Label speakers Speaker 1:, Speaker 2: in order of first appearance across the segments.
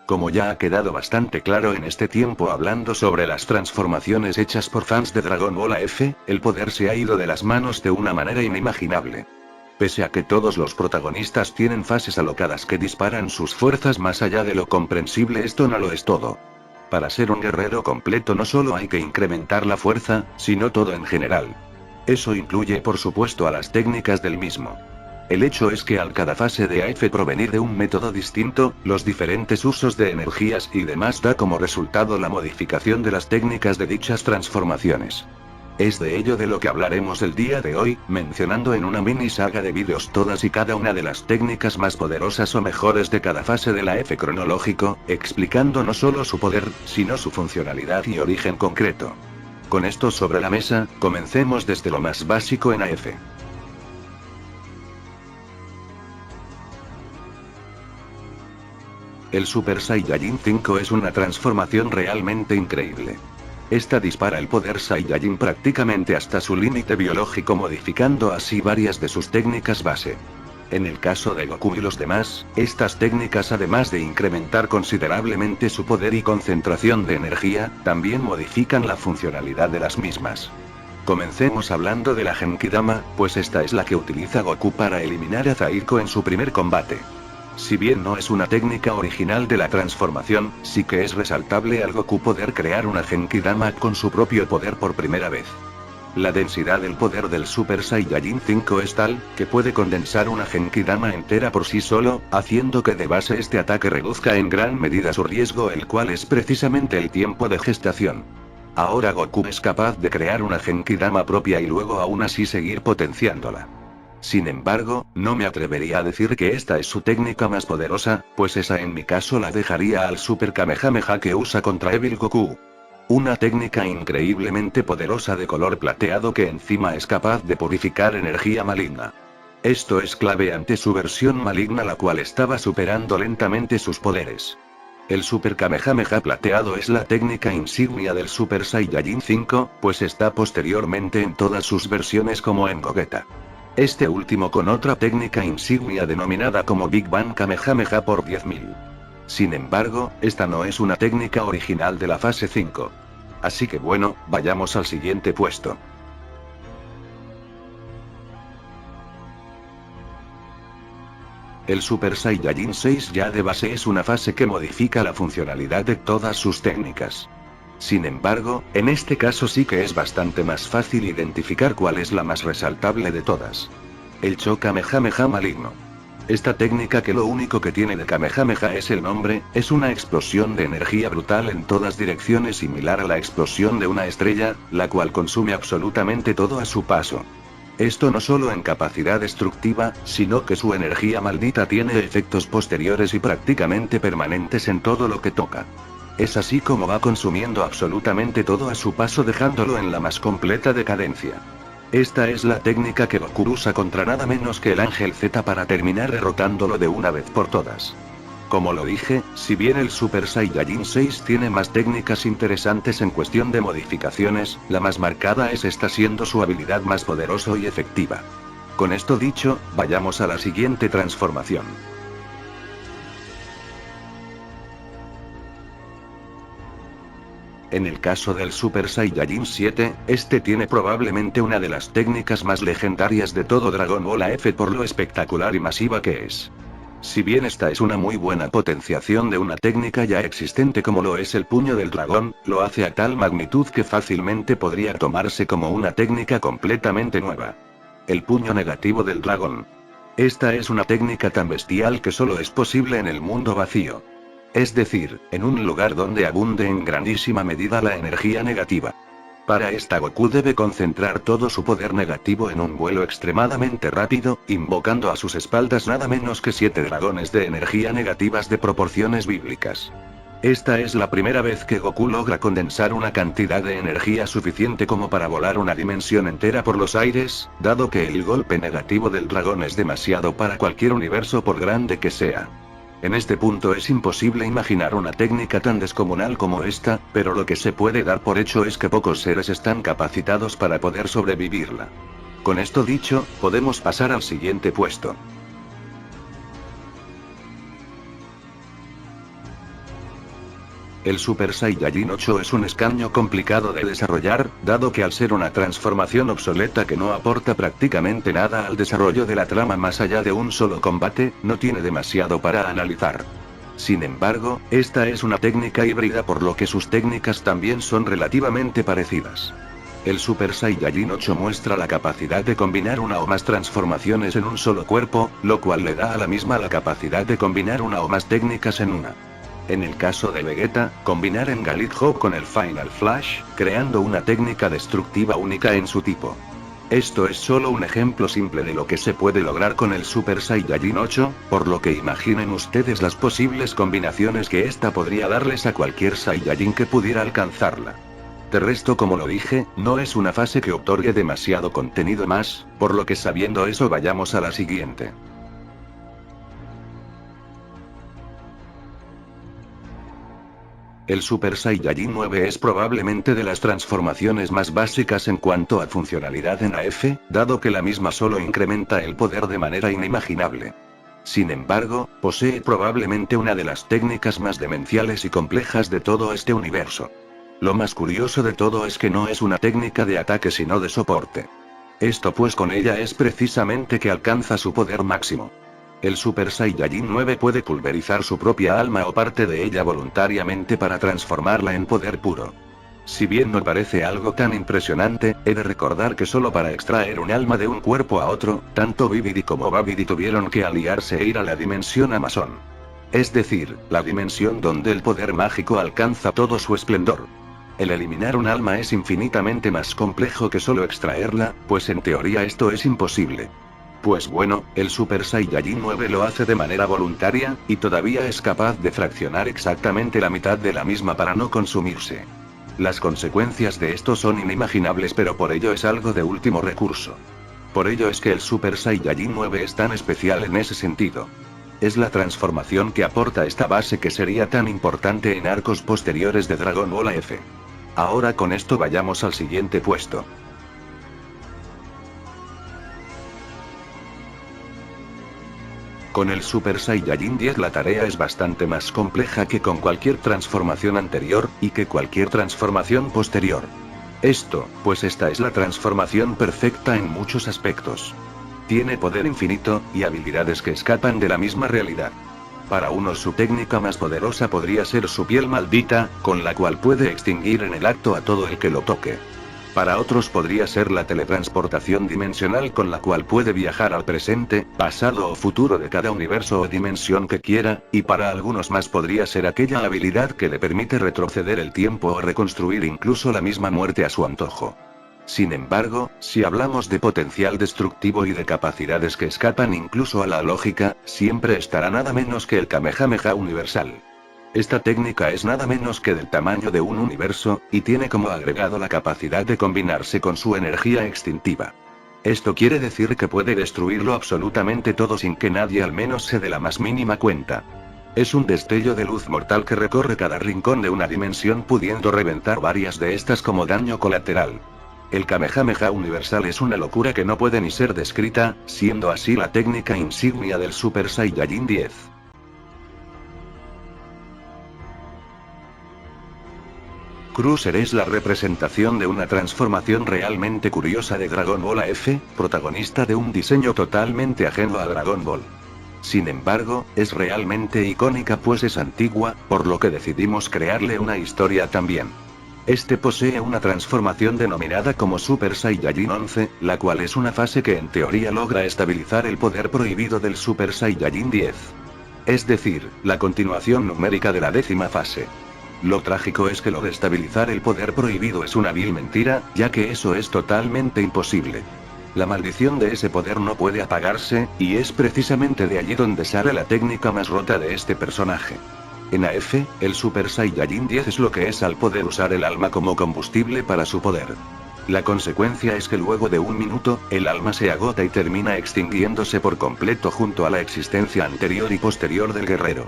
Speaker 1: Como ya ha quedado bastante claro en este tiempo hablando sobre las transformaciones hechas por fans de Dragon Ball AF, el poder se ha ido de las manos de una manera inimaginable. Pese a que todos los protagonistas tienen fases alocadas que disparan sus fuerzas más allá de lo comprensible, esto no lo es todo. Para ser un guerrero completo no solo hay que incrementar la fuerza, sino todo en general. Eso incluye por supuesto a las técnicas del mismo. El hecho es que al cada fase de AF provenir de un método distinto, los diferentes usos de energías y demás da como resultado la modificación de las técnicas de dichas transformaciones. Es de ello de lo que hablaremos el día de hoy, mencionando en una mini saga de vídeos todas y cada una de las técnicas más poderosas o mejores de cada fase del AF cronológico, explicando no solo su poder, sino su funcionalidad y origen concreto. Con esto sobre la mesa, comencemos desde lo más básico en AF. El Super Saiyajin 5 es una transformación realmente increíble. Esta dispara el poder Saiyajin prácticamente hasta su límite biológico, modificando así varias de sus técnicas base. En el caso de Goku y los demás, estas técnicas, además de incrementar considerablemente su poder y concentración de energía, también modifican la funcionalidad de las mismas. Comencemos hablando de la Genkidama, pues esta es la que utiliza Goku para eliminar a Zaiko en su primer combate. Si bien no es una técnica original de la transformación, sí que es resaltable al Goku poder crear una Genkidama con su propio poder por primera vez. La densidad del poder del Super Saiyajin 5 es tal, que puede condensar una Genkidama entera por sí solo, haciendo que de base este ataque reduzca en gran medida su riesgo, el cual es precisamente el tiempo de gestación. Ahora Goku es capaz de crear una Genkidama propia y luego aún así seguir potenciándola. Sin embargo, no me atrevería a decir que esta es su técnica más poderosa, pues esa en mi caso la dejaría al Super Kamehameha que usa contra Evil Goku. Una técnica increíblemente poderosa de color plateado que encima es capaz de purificar energía maligna. Esto es clave ante su versión maligna, la cual estaba superando lentamente sus poderes. El Super Kamehameha plateado es la técnica insignia del Super Saiyajin 5, pues está posteriormente en todas sus versiones como en Gogeta. Este último con otra técnica insignia denominada como Big Bang Kamehameha por 10.000. Sin embargo, esta no es una técnica original de la fase 5. Así que bueno, vayamos al siguiente puesto. El Super Saiyajin 6 ya de base es una fase que modifica la funcionalidad de todas sus técnicas. Sin embargo, en este caso sí que es bastante más fácil identificar cuál es la más resaltable de todas. El Cho-Kamehameha maligno. Esta técnica, que lo único que tiene de Kamehameha es el nombre, es una explosión de energía brutal en todas direcciones, similar a la explosión de una estrella, la cual consume absolutamente todo a su paso. Esto no solo en capacidad destructiva, sino que su energía maldita tiene efectos posteriores y prácticamente permanentes en todo lo que toca. Es así como va consumiendo absolutamente todo a su paso, dejándolo en la más completa decadencia. Esta es la técnica que Goku usa contra nada menos que el Ángel Z para terminar derrotándolo de una vez por todas. Como lo dije, si bien el Super Saiyajin 6 tiene más técnicas interesantes en cuestión de modificaciones, la más marcada es esta, siendo su habilidad más poderosa y efectiva. Con esto dicho, vayamos a la siguiente transformación. En el caso del Super Saiyajin 7, este tiene probablemente una de las técnicas más legendarias de todo Dragon Ball AF por lo espectacular y masiva que es. Si bien esta es una muy buena potenciación de una técnica ya existente como lo es el puño del dragón, lo hace a tal magnitud que fácilmente podría tomarse como una técnica completamente nueva. El puño negativo del dragón. Esta es una técnica tan bestial que solo es posible en el mundo vacío. Es decir, en un lugar donde abunde en grandísima medida la energía negativa. Para esta Goku debe concentrar todo su poder negativo en un vuelo extremadamente rápido, invocando a sus espaldas nada menos que 7 dragones de energía negativas de proporciones bíblicas. Esta es la primera vez que Goku logra condensar una cantidad de energía suficiente como para volar una dimensión entera por los aires, dado que el golpe negativo del dragón es demasiado para cualquier universo por grande que sea. En este punto es imposible imaginar una técnica tan descomunal como esta, pero lo que se puede dar por hecho es que pocos seres están capacitados para poder sobrevivirla. Con esto dicho, podemos pasar al siguiente puesto. El Super Saiyajin 8 es un escaño complicado de desarrollar, dado que al ser una transformación obsoleta que no aporta prácticamente nada al desarrollo de la trama más allá de un solo combate, no tiene demasiado para analizar. Sin embargo, esta es una técnica híbrida por lo que sus técnicas también son relativamente parecidas. El Super Saiyajin 8 muestra la capacidad de combinar una o más transformaciones en un solo cuerpo, lo cual le da a la misma la capacidad de combinar una o más técnicas en una. En el caso de Vegeta, combinar en Galick-Ho con el Final Flash, creando una técnica destructiva única en su tipo. Esto es solo un ejemplo simple de lo que se puede lograr con el Super Saiyajin 8, por lo que imaginen ustedes las posibles combinaciones que esta podría darles a cualquier Saiyajin que pudiera alcanzarla. De resto, como lo dije, no es una fase que otorgue demasiado contenido más, por lo que sabiendo eso vayamos a la siguiente. El Super Saiyajin 9 es probablemente de las transformaciones más básicas en cuanto a funcionalidad en AF, dado que la misma solo incrementa el poder de manera inimaginable. Sin embargo, posee probablemente una de las técnicas más demenciales y complejas de todo este universo. Lo más curioso de todo es que no es una técnica de ataque sino de soporte. Esto pues con ella es precisamente que alcanza su poder máximo. El Super Saiyajin 9 puede pulverizar su propia alma o parte de ella voluntariamente para transformarla en poder puro. Si bien no parece algo tan impresionante, he de recordar que solo para extraer un alma de un cuerpo a otro, tanto Babidi como Babidi tuvieron que aliarse e ir a la dimensión Amazon. Es decir, la dimensión donde el poder mágico alcanza todo su esplendor. El eliminar un alma es infinitamente más complejo que solo extraerla, pues en teoría esto es imposible. Pues bueno, el Super Saiyajin 9 lo hace de manera voluntaria, y todavía es capaz de fraccionar exactamente la mitad de la misma para no consumirse. Las consecuencias de esto son inimaginables, pero por ello es algo de último recurso. Por ello es que el Super Saiyajin 9 es tan especial en ese sentido. Es la transformación que aporta esta base que sería tan importante en arcos posteriores de Dragon Ball AF. Ahora con esto vayamos al siguiente puesto. Con el Super Saiyajin 10 la tarea es bastante más compleja que con cualquier transformación anterior, y que cualquier transformación posterior. Esto, pues esta es la transformación perfecta en muchos aspectos. Tiene poder infinito, y habilidades que escapan de la misma realidad. Para unos su técnica más poderosa podría ser su piel maldita, con la cual puede extinguir en el acto a todo el que lo toque. Para otros podría ser la teletransportación dimensional, con la cual puede viajar al presente, pasado o futuro de cada universo o dimensión que quiera, y para algunos más podría ser aquella habilidad que le permite retroceder el tiempo o reconstruir incluso la misma muerte a su antojo. Sin embargo, si hablamos de potencial destructivo y de capacidades que escapan incluso a la lógica, siempre estará nada menos que el Kamehameha universal. Esta técnica es nada menos que del tamaño de un universo, y tiene como agregado la capacidad de combinarse con su energía extintiva. Esto quiere decir que puede destruirlo absolutamente todo sin que nadie al menos se dé la más mínima cuenta. Es un destello de luz mortal que recorre cada rincón de una dimensión, pudiendo reventar varias de estas como daño colateral. El Kamehameha universal es una locura que no puede ni ser descrita, siendo así la técnica insignia del Super Saiyajin 10. Cruiser es la representación de una transformación realmente curiosa de Dragon Ball AF, protagonista de un diseño totalmente ajeno a Dragon Ball. Sin embargo, es realmente icónica pues es antigua, por lo que decidimos crearle una historia también. Este posee una transformación denominada como Super Saiyajin 11, la cual es una fase que en teoría logra estabilizar el poder prohibido del Super Saiyajin 10. Es decir, la continuación numérica de la 10ª fase. Lo trágico es que lo de estabilizar el poder prohibido es una vil mentira, ya que eso es totalmente imposible. La maldición de ese poder no puede apagarse, y es precisamente de allí donde sale la técnica más rota de este personaje. En AF, el Super Saiyajin 10 es lo que es al poder usar el alma como combustible para su poder. La consecuencia es que luego de un minuto, el alma se agota y termina extinguiéndose por completo junto a la existencia anterior y posterior del guerrero.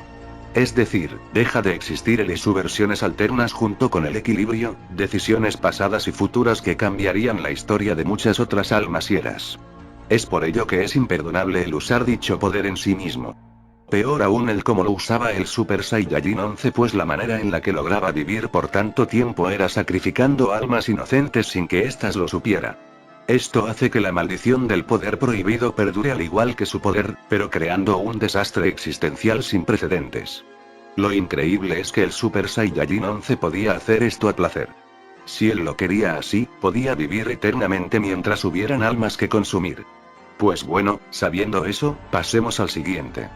Speaker 1: Es decir, deja de existir él y sus versiones alternas junto con el equilibrio, decisiones pasadas y futuras que cambiarían la historia de muchas otras almas y eras. Es por ello que es imperdonable el usar dicho poder en sí mismo. Peor aún el cómo lo usaba el Super Saiyajin 11, pues la manera en la que lograba vivir por tanto tiempo era sacrificando almas inocentes sin que éstas lo supiera. Esto hace que la maldición del poder prohibido perdure al igual que su poder, pero creando un desastre existencial sin precedentes. Lo increíble es que el Super Saiyajin 11 podía hacer esto a placer. Si él lo quería así, podía vivir eternamente mientras hubieran almas que consumir. Pues bueno, sabiendo eso, pasemos al siguiente.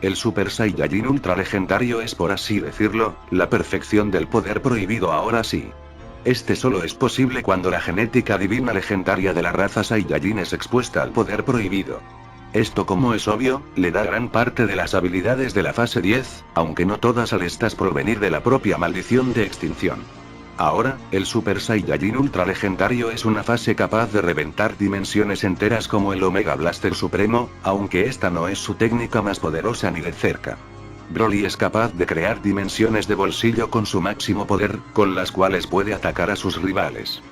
Speaker 1: El Super Saiyajin Ultra legendario es, por así decirlo, la perfección del poder prohibido ahora sí. Este solo es posible cuando la genética divina legendaria de la raza Saiyajin es expuesta al poder prohibido. Esto, como es obvio, le da gran parte de las habilidades de la fase 10, aunque no todas al estas provenir de la propia maldición de extinción. Ahora, el Super Saiyajin Ultra legendario es una fase capaz de reventar dimensiones enteras como el Omega Blaster Supremo, aunque esta no es su técnica más poderosa ni de cerca. Broly es capaz de crear dimensiones de bolsillo con su máximo poder, con las cuales puede atacar a sus rivales.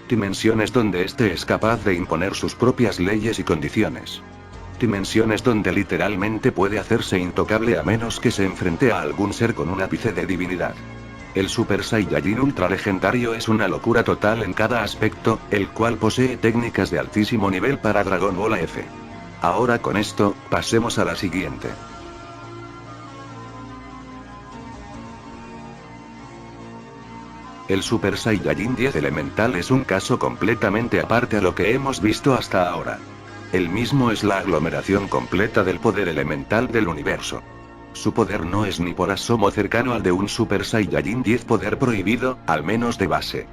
Speaker 1: Dimensiones donde este es capaz de imponer sus propias leyes y condiciones. Dimensiones donde literalmente puede hacerse intocable a menos que se enfrente a algún ser con un ápice de divinidad. El Super Saiyajin Ultra legendario es una locura total en cada aspecto, el cual posee técnicas de altísimo nivel para Dragon Ball F. Ahora con esto, pasemos a la siguiente. El Super Saiyajin 10 elemental es un caso completamente aparte a lo que hemos visto hasta ahora. El mismo es la aglomeración completa del poder elemental del universo. Su poder no es ni por asomo cercano al de un Super Saiyajin 10 poder prohibido, al menos de base.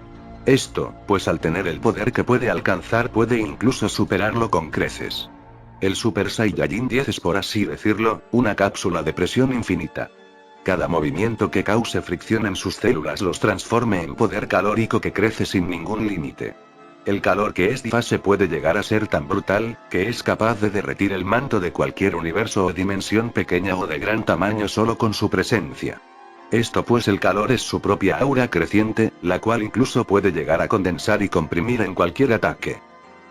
Speaker 1: Esto, pues al tener el poder que puede alcanzar puede incluso superarlo con creces. El Super Saiyajin 10 es, por así decirlo, una cápsula de presión infinita. Cada movimiento que cause fricción en sus células los transforme en poder calórico que crece sin ningún límite. El calor que es de fase puede llegar a ser tan brutal, que es capaz de derretir el manto de cualquier universo o dimensión pequeña o de gran tamaño solo con su presencia. Esto pues el calor es su propia aura creciente, la cual incluso puede llegar a condensar y comprimir en cualquier ataque.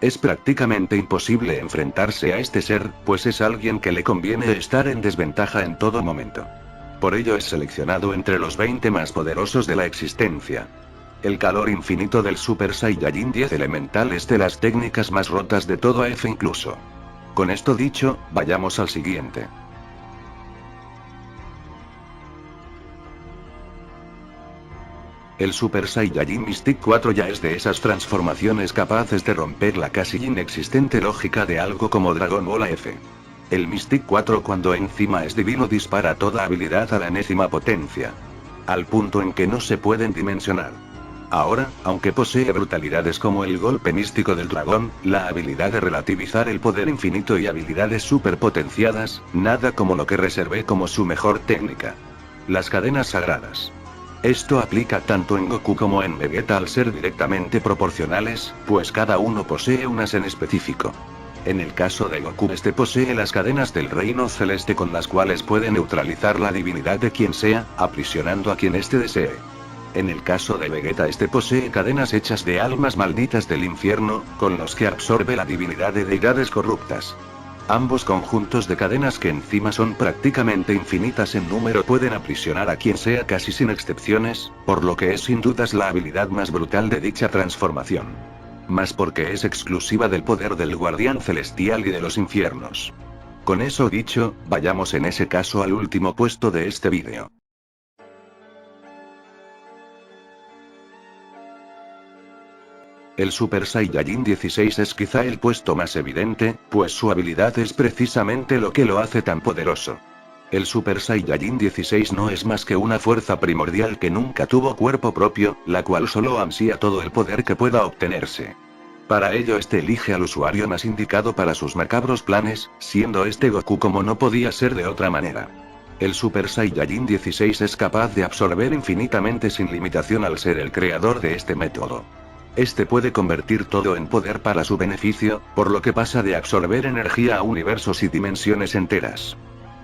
Speaker 1: Es prácticamente imposible enfrentarse a este ser, pues es alguien que le conviene estar en desventaja en todo momento. Por ello es seleccionado entre los 20 más poderosos de la existencia. El calor infinito del Super Saiyajin 10 elemental es de las técnicas más rotas de todo F incluso. Con esto dicho, vayamos al siguiente. El Super Saiyajin Mystic 4 ya es de esas transformaciones capaces de romper la casi inexistente lógica de algo como Dragon Ball F. El Mystic 4 cuando encima es divino dispara toda habilidad a la enésima potencia. Al punto en que no se pueden dimensionar. Ahora, aunque posee brutalidades como el golpe místico del dragón, la habilidad de relativizar el poder infinito y habilidades superpotenciadas, nada como lo que reservé como su mejor técnica. Las cadenas sagradas. Esto aplica tanto en Goku como en Vegeta al ser directamente proporcionales, pues cada uno posee unas en específico. En el caso de Goku este posee las cadenas del reino celeste con las cuales puede neutralizar la divinidad de quien sea, aprisionando a quien éste desee. En el caso de Vegeta este posee cadenas hechas de almas malditas del infierno, con los que absorbe la divinidad de deidades corruptas. Ambos conjuntos de cadenas que encima son prácticamente infinitas en número pueden aprisionar a quien sea casi sin excepciones, por lo que es sin dudas la habilidad más brutal de dicha transformación. Más porque es exclusiva del poder del guardián celestial y de los infiernos. Con eso dicho, vayamos en ese caso al último puesto de este vídeo. El Super Saiyajin 16 es quizá el puesto más evidente, pues su habilidad es precisamente lo que lo hace tan poderoso. El Super Saiyajin 16 no es más que una fuerza primordial que nunca tuvo cuerpo propio, la cual solo ansía todo el poder que pueda obtenerse. Para ello este elige al usuario más indicado para sus macabros planes, siendo este Goku como no podía ser de otra manera. El Super Saiyajin 16 es capaz de absorber infinitamente sin limitación al ser el creador de este método. Este puede convertir todo en poder para su beneficio, por lo que pasa de absorber energía a universos y dimensiones enteras.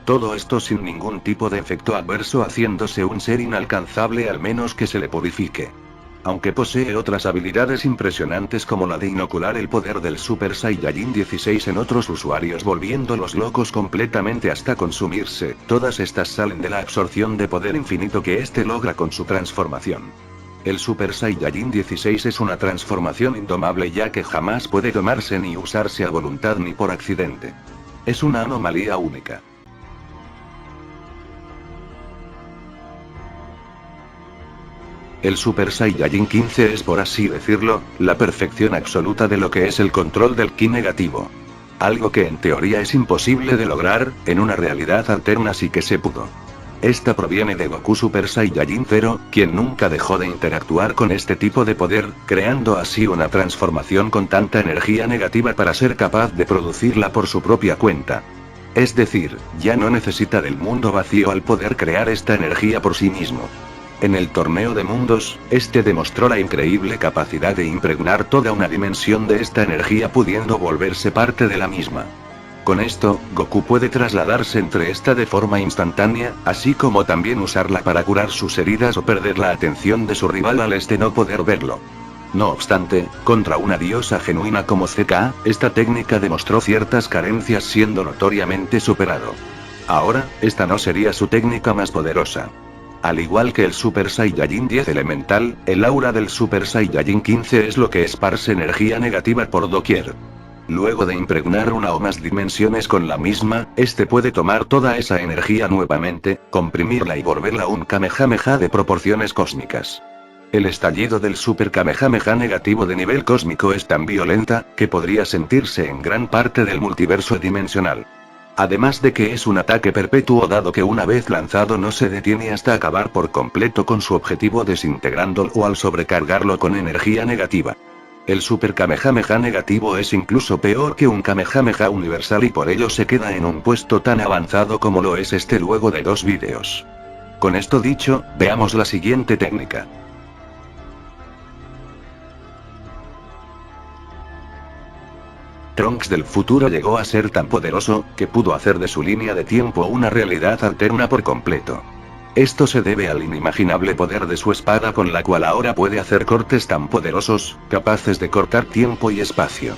Speaker 1: Todo esto sin ningún tipo de efecto adverso, haciéndose un ser inalcanzable al menos que se le purifique. Aunque posee otras habilidades impresionantes como la de inocular el poder del Super Saiyajin 16 en otros usuarios volviéndolos locos completamente hasta consumirse, todas estas salen de la absorción de poder infinito que éste logra con su transformación. El Super Saiyajin 16 es una transformación indomable ya que jamás puede tomarse ni usarse a voluntad ni por accidente. Es una anomalía única. El Super Saiyajin 15 es, por así decirlo, la perfección absoluta de lo que es el control del ki negativo. Algo que en teoría es imposible de lograr, en una realidad alterna sí que se pudo. Esta proviene de Goku Super Saiyajin 0, quien nunca dejó de interactuar con este tipo de poder, creando así una transformación con tanta energía negativa para ser capaz de producirla por su propia cuenta. Es decir, ya no necesita del mundo vacío al poder crear esta energía por sí mismo. En el torneo de mundos, este demostró la increíble capacidad de impregnar toda una dimensión de esta energía pudiendo volverse parte de la misma. Con esto, Goku puede trasladarse entre esta de forma instantánea, así como también usarla para curar sus heridas o perder la atención de su rival al no poder verlo. No obstante, contra una diosa genuina como ZK, esta técnica demostró ciertas carencias siendo notoriamente superado. Ahora, esta no sería su técnica más poderosa. Al igual que el Super Saiyajin 10 elemental, el aura del Super Saiyajin 15 es lo que esparce energía negativa por doquier. Luego de impregnar una o más dimensiones con la misma, este puede tomar toda esa energía nuevamente, comprimirla y volverla un Kamehameha de proporciones cósmicas. El estallido del Super Kamehameha negativo de nivel cósmico es tan violenta, que podría sentirse en gran parte del multiverso dimensional. Además de que es un ataque perpetuo dado que una vez lanzado no se detiene hasta acabar por completo con su objetivo desintegrándolo o al sobrecargarlo con energía negativa. El Super Kamehameha negativo es incluso peor que un Kamehameha universal y por ello se queda en un puesto tan avanzado como lo es este luego de 2 vídeos. Con esto dicho, veamos la siguiente técnica. Trunks del futuro llegó a ser tan poderoso, que pudo hacer de su línea de tiempo una realidad alterna por completo. Esto se debe al inimaginable poder de su espada con la cual ahora puede hacer cortes tan poderosos, capaces de cortar tiempo y espacio.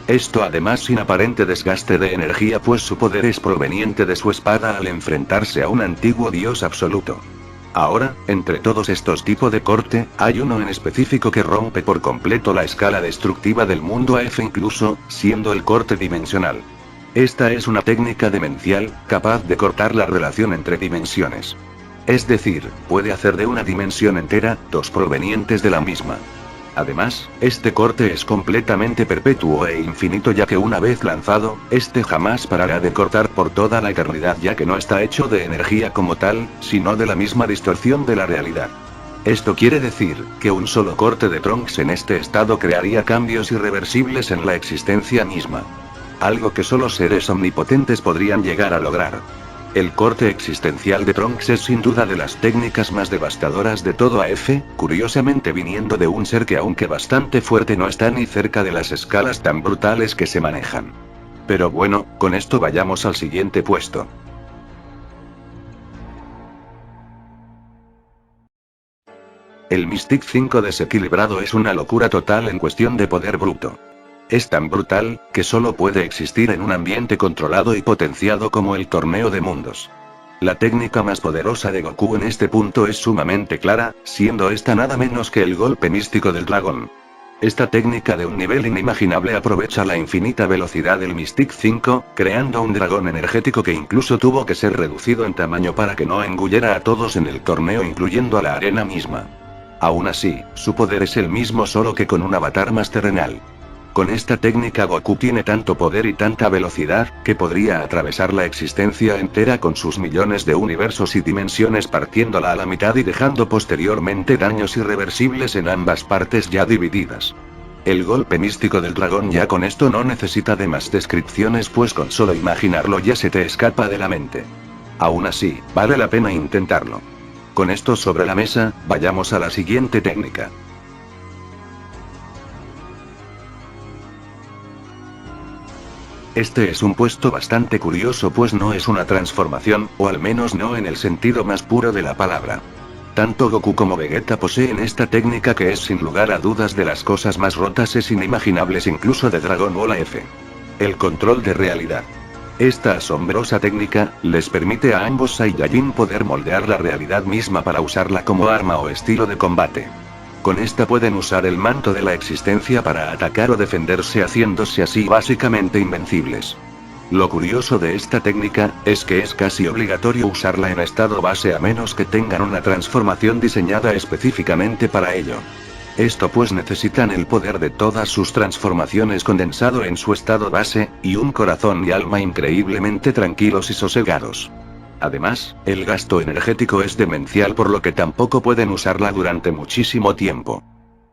Speaker 1: Esto además sin aparente desgaste de energía pues su poder es proveniente de su espada al enfrentarse a un antiguo dios absoluto. Ahora, entre todos estos tipos de corte, hay uno en específico que rompe por completo la escala destructiva del mundo AF incluso, siendo el corte dimensional. Esta es una técnica demencial, capaz de cortar la relación entre dimensiones. Es decir, puede hacer de una dimensión entera, 2 provenientes de la misma. Además, este corte es completamente perpetuo e infinito ya que una vez lanzado, este jamás parará de cortar por toda la eternidad ya que no está hecho de energía como tal, sino de la misma distorsión de la realidad. Esto quiere decir, que un solo corte de Trunks en este estado crearía cambios irreversibles en la existencia misma. Algo que solo seres omnipotentes podrían llegar a lograr. El corte existencial de Trunks es sin duda de las técnicas más devastadoras de todo AF, curiosamente viniendo de un ser que aunque bastante fuerte no está ni cerca de las escalas tan brutales que se manejan. Pero bueno, con esto vayamos al siguiente puesto. El Mystic 5 desequilibrado es una locura total en cuestión de poder bruto. Es tan brutal, que solo puede existir en un ambiente controlado y potenciado como el torneo de mundos. La técnica más poderosa de Goku en este punto es sumamente clara, siendo esta nada menos que el golpe místico del dragón. Esta técnica de un nivel inimaginable aprovecha la infinita velocidad del Mystic 5, creando un dragón energético que incluso tuvo que ser reducido en tamaño para que no engullera a todos en el torneo incluyendo a la arena misma. Aún así, su poder es el mismo solo que con un avatar más terrenal. Con esta técnica Goku tiene tanto poder y tanta velocidad, que podría atravesar la existencia entera con sus millones de universos y dimensiones partiéndola a la mitad y dejando posteriormente daños irreversibles en ambas partes ya divididas. El golpe místico del dragón ya con esto no necesita de más descripciones pues con solo imaginarlo ya se te escapa de la mente. Aún así, vale la pena intentarlo. Con esto sobre la mesa, vayamos a la siguiente técnica. Este es un puesto bastante curioso pues no es una transformación, o al menos no en el sentido más puro de la palabra. Tanto Goku como Vegeta poseen esta técnica que es sin lugar a dudas de las cosas más rotas e inimaginables incluso de Dragon Ball F. El control de realidad. Esta asombrosa técnica, les permite a ambos Saiyajin poder moldear la realidad misma para usarla como arma o estilo de combate. Con esta pueden usar el manto de la existencia para atacar o defenderse haciéndose así básicamente invencibles. Lo curioso de esta técnica, es que es casi obligatorio usarla en estado base a menos que tengan una transformación diseñada específicamente para ello. Esto pues necesitan el poder de todas sus transformaciones condensado en su estado base, y un corazón y alma increíblemente tranquilos y sosegados. Además, el gasto energético es demencial por lo que tampoco pueden usarla durante muchísimo tiempo.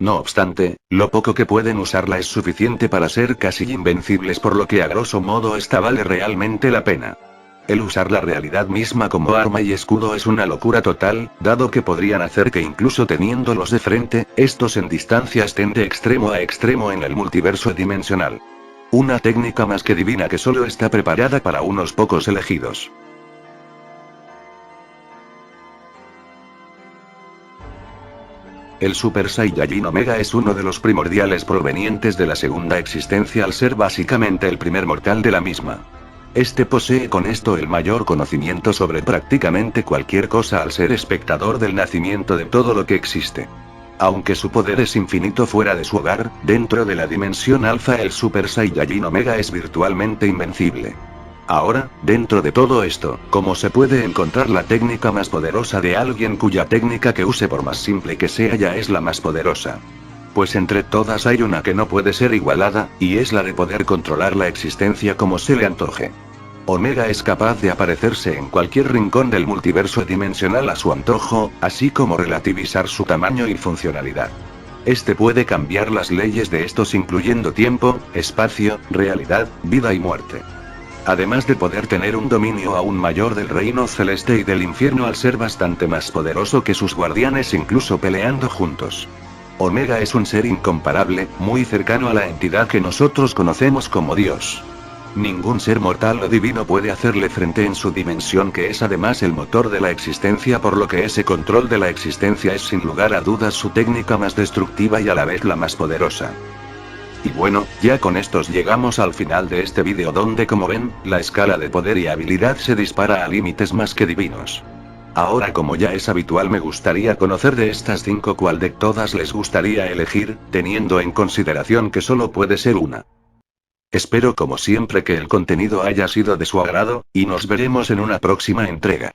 Speaker 1: No obstante, lo poco que pueden usarla es suficiente para ser casi invencibles por lo que a grosso modo esta vale realmente la pena. El usar la realidad misma como arma y escudo es una locura total, dado que podrían hacer que incluso teniéndolos de frente, estos en distancia estén de extremo a extremo en el multiverso dimensional. Una técnica más que divina que solo está preparada para unos pocos elegidos. El Super Saiyajin Omega es uno de los primordiales provenientes de la segunda existencia al ser básicamente el primer mortal de la misma. Este posee con esto el mayor conocimiento sobre prácticamente cualquier cosa al ser espectador del nacimiento de todo lo que existe. Aunque su poder es infinito fuera de su hogar, dentro de la dimensión alfa el Super Saiyajin Omega es virtualmente invencible. Ahora, dentro de todo esto, ¿cómo se puede encontrar la técnica más poderosa de alguien cuya técnica que use por más simple que sea ya es la más poderosa? Pues entre todas hay una que no puede ser igualada, y es la de poder controlar la existencia como se le antoje. Omega es capaz de aparecerse en cualquier rincón del multiverso dimensional a su antojo, así como relativizar su tamaño y funcionalidad. Este puede cambiar las leyes de estos incluyendo tiempo, espacio, realidad, vida y muerte. Además de poder tener un dominio aún mayor del reino celeste y del infierno al ser bastante más poderoso que sus guardianes incluso peleando juntos. Omega es un ser incomparable, muy cercano a la entidad que nosotros conocemos como Dios. Ningún ser mortal o divino puede hacerle frente en su dimensión que es además el motor de la existencia por lo que ese control de la existencia es sin lugar a dudas su técnica más destructiva y a la vez la más poderosa. Y bueno, ya con estos llegamos al final de este vídeo donde como ven, la escala de poder y habilidad se dispara a límites más que divinos. Ahora como ya es habitual me gustaría conocer de estas 5 cuál de todas les gustaría elegir, teniendo en consideración que solo puede ser una. Espero como siempre que el contenido haya sido de su agrado, y nos veremos en una próxima entrega.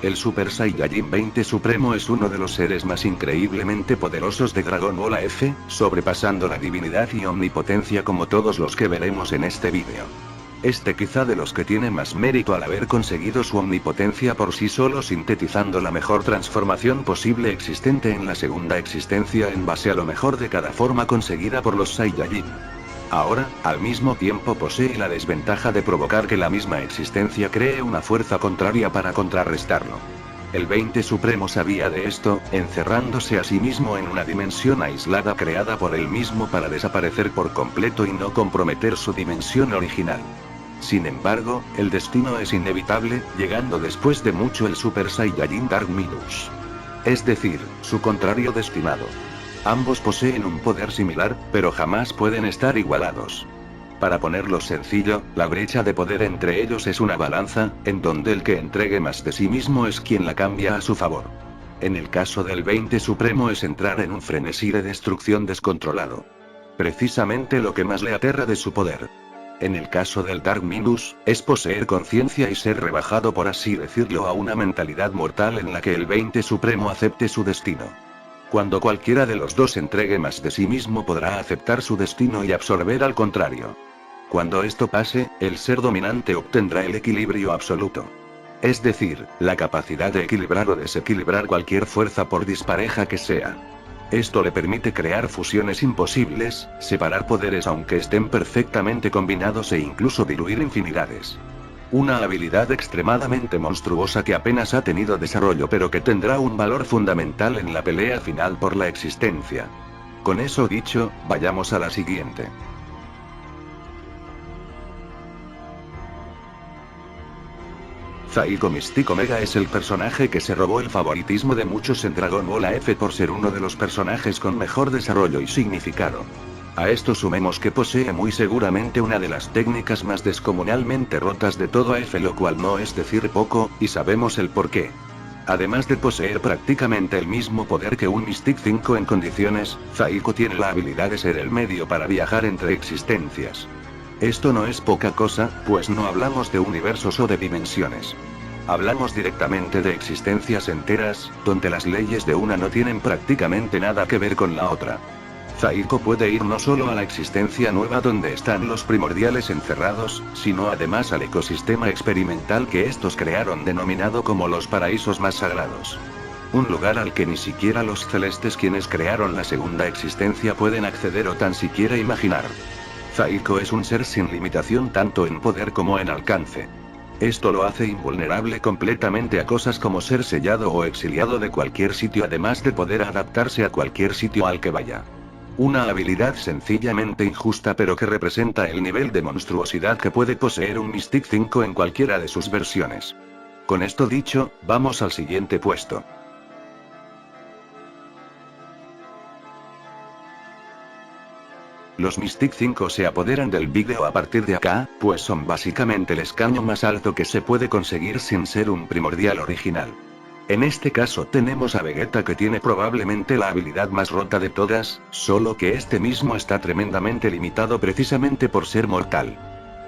Speaker 1: El Super Saiyajin 20 Supremo es uno de los seres más increíblemente poderosos de Dragon Ball F, sobrepasando la divinidad y omnipotencia como todos los que veremos en este vídeo. Este quizá de los que tiene más mérito al haber conseguido su omnipotencia por sí solo sintetizando la mejor transformación posible existente en la segunda existencia en base a lo mejor de cada forma conseguida por los Saiyajin. Ahora, al mismo tiempo posee la desventaja de provocar que la misma existencia cree una fuerza contraria para contrarrestarlo. El 20 Supremo sabía de esto, encerrándose a sí mismo en una dimensión aislada creada por él mismo para desaparecer por completo y no comprometer su dimensión original. Sin embargo, el destino es inevitable, llegando después de mucho el Super Saiyajin Dark Minus. Es decir, su contrario destinado. Ambos poseen un poder similar, pero jamás pueden estar igualados. Para ponerlo sencillo, la brecha de poder entre ellos es una balanza, en donde el que entregue más de sí mismo es quien la cambia a su favor. En el caso del 20 Supremo es entrar en un frenesí de destrucción descontrolado. Precisamente lo que más le aterra de su poder. En el caso del Dark Minus, es poseer conciencia y ser rebajado por así decirlo a una mentalidad mortal en la que el 20 Supremo acepte su destino. Cuando cualquiera de los dos entregue más de sí mismo podrá aceptar su destino y absorber al contrario. Cuando esto pase, el ser dominante obtendrá el equilibrio absoluto. Es decir, la capacidad de equilibrar o desequilibrar cualquier fuerza por dispareja que sea. Esto le permite crear fusiones imposibles, separar poderes aunque estén perfectamente combinados e incluso diluir infinidades. Una habilidad extremadamente monstruosa que apenas ha tenido desarrollo pero que tendrá un valor fundamental en la pelea final por la existencia. Con eso dicho, vayamos a la siguiente. Zaiko Mystic Omega es el personaje que se robó el favoritismo de muchos en Dragon Ball F por ser uno de los personajes con mejor desarrollo y significado. A esto sumemos que posee muy seguramente una de las técnicas más descomunalmente rotas de todo AF, lo cual no es decir poco, y sabemos el porqué. Además de poseer prácticamente el mismo poder que un Mystic 5 en condiciones, Zaiko tiene la habilidad de ser el medio para viajar entre existencias. Esto no es poca cosa, pues no hablamos de universos o de dimensiones. Hablamos directamente de existencias enteras, donde las leyes de una no tienen prácticamente nada que ver con la otra. Zaiko puede ir no solo a la existencia nueva donde están los primordiales encerrados, sino además al ecosistema experimental que estos crearon denominado como los paraísos más sagrados. Un lugar al que ni siquiera los celestes quienes crearon la segunda existencia pueden acceder o tan siquiera imaginar. Zaiko es un ser sin limitación tanto en poder como en alcance. Esto lo hace invulnerable completamente a cosas como ser sellado o exiliado de cualquier sitio, además de poder adaptarse a cualquier sitio al que vaya. Una habilidad sencillamente injusta pero que representa el nivel de monstruosidad que puede poseer un Mystic 5 en cualquiera de sus versiones. Con esto dicho, vamos al siguiente puesto. Los Mystic 5 se apoderan del vídeo a partir de acá, pues son básicamente el escaño más alto que se puede conseguir sin ser un primordial original. En este caso tenemos a Vegeta, que tiene probablemente la habilidad más rota de todas, solo que este mismo está tremendamente limitado precisamente por ser mortal.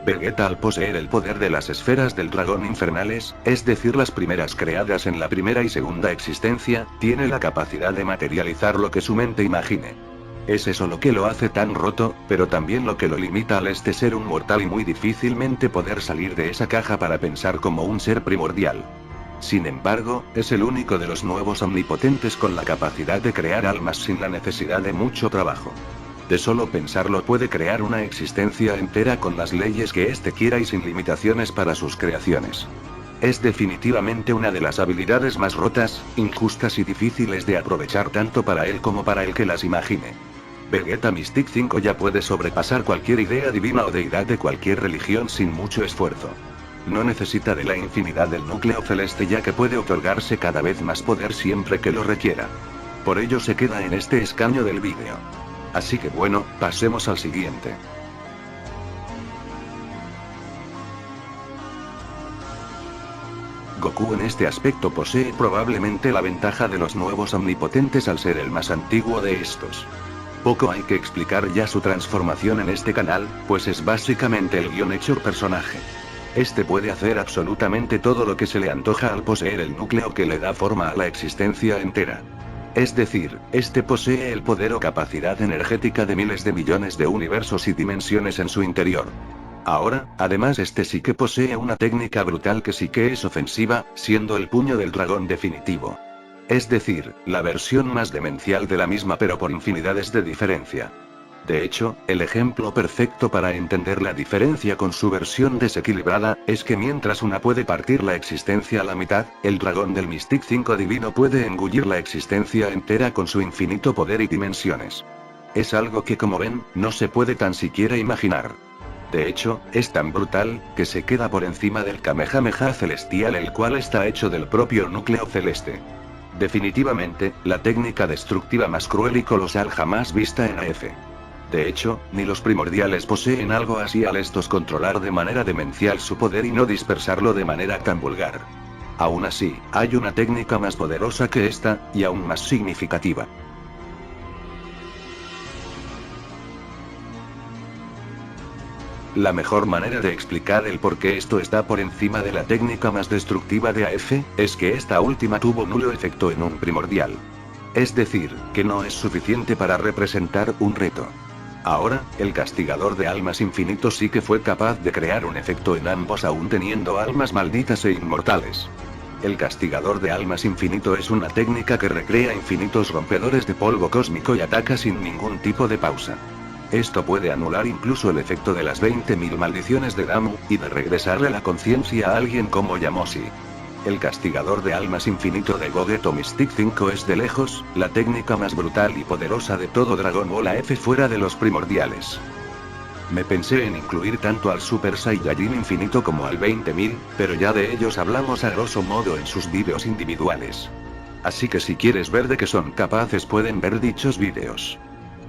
Speaker 1: Vegeta, al poseer el poder de las esferas del dragón infernales, es decir las primeras creadas en la primera y segunda existencia, tiene la capacidad de materializar lo que su mente imagine. Es eso lo que lo hace tan roto, pero también lo que lo limita al ser un mortal y muy difícilmente poder salir de esa caja para pensar como un ser primordial. Sin embargo, es el único de los nuevos omnipotentes con la capacidad de crear almas sin la necesidad de mucho trabajo. De solo pensarlo puede crear una existencia entera con las leyes que éste quiera y sin limitaciones para sus creaciones. Es definitivamente una de las habilidades más rotas, injustas y difíciles de aprovechar tanto para él como para el que las imagine. Vegeta Mystic 5 ya puede sobrepasar cualquier idea divina o deidad de cualquier religión sin mucho esfuerzo. No necesita de la infinidad del núcleo celeste, ya que puede otorgarse cada vez más poder siempre que lo requiera. Por ello se queda en este escaño del vídeo. Así que bueno, pasemos al siguiente. Goku en este aspecto posee probablemente la ventaja de los nuevos omnipotentes al ser el más antiguo de estos. Poco hay que explicar ya su transformación en este canal, pues es básicamente el guión hecho personaje. Este puede hacer absolutamente todo lo que se le antoja al poseer el núcleo que le da forma a la existencia entera. Es decir, este posee el poder o capacidad energética de miles de millones de universos y dimensiones en su interior. Ahora, además este sí que posee una técnica brutal que sí que es ofensiva, siendo el puño del dragón definitivo. Es decir, la versión más demencial de la misma pero por infinidades de diferencia. De hecho, el ejemplo perfecto para entender la diferencia con su versión desequilibrada, es que mientras una puede partir la existencia a la mitad, el dragón del Mystic 5 divino puede engullir la existencia entera con su infinito poder y dimensiones. Es algo que, como ven, no se puede tan siquiera imaginar. De hecho, es tan brutal, que se queda por encima del Kamehameha celestial, el cual está hecho del propio núcleo celeste. Definitivamente, la técnica destructiva más cruel y colosal jamás vista en AF. De hecho, ni los primordiales poseen algo así al estos controlar de manera demencial su poder y no dispersarlo de manera tan vulgar. Aún así, hay una técnica más poderosa que esta, y aún más significativa. La mejor manera de explicar el por qué esto está por encima de la técnica más destructiva de AF, es que esta última tuvo nulo efecto en un primordial. Es decir, que no es suficiente para representar un reto. Ahora, el castigador de almas infinito sí que fue capaz de crear un efecto en ambos aún teniendo almas malditas e inmortales. El castigador de almas infinito es una técnica que recrea infinitos rompedores de polvo cósmico y ataca sin ningún tipo de pausa. Esto puede anular incluso el efecto de las 20.000 maldiciones de Damu, y de regresarle la conciencia a alguien como Yamoshi. El castigador de almas infinito de Gogeto Mystic 5 es de lejos, la técnica más brutal y poderosa de todo Dragon Ball AF fuera de los primordiales. Me pensé en incluir tanto al Super Saiyajin Infinito como al 20.000, pero ya de ellos hablamos a grosso modo en sus vídeos individuales. Así que si quieres ver de qué son capaces pueden ver dichos vídeos.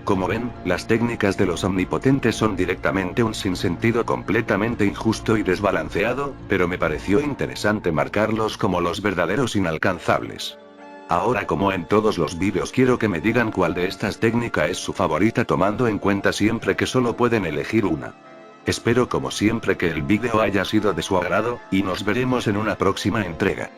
Speaker 1: Como ven, las técnicas de los omnipotentes son directamente un sinsentido completamente injusto y desbalanceado, pero me pareció interesante marcarlos como los verdaderos inalcanzables. Ahora, como en todos los vídeos, quiero que me digan cuál de estas técnicas es su favorita, tomando en cuenta siempre que solo pueden elegir una. Espero como siempre que el vídeo haya sido de su agrado, y nos veremos en una próxima entrega.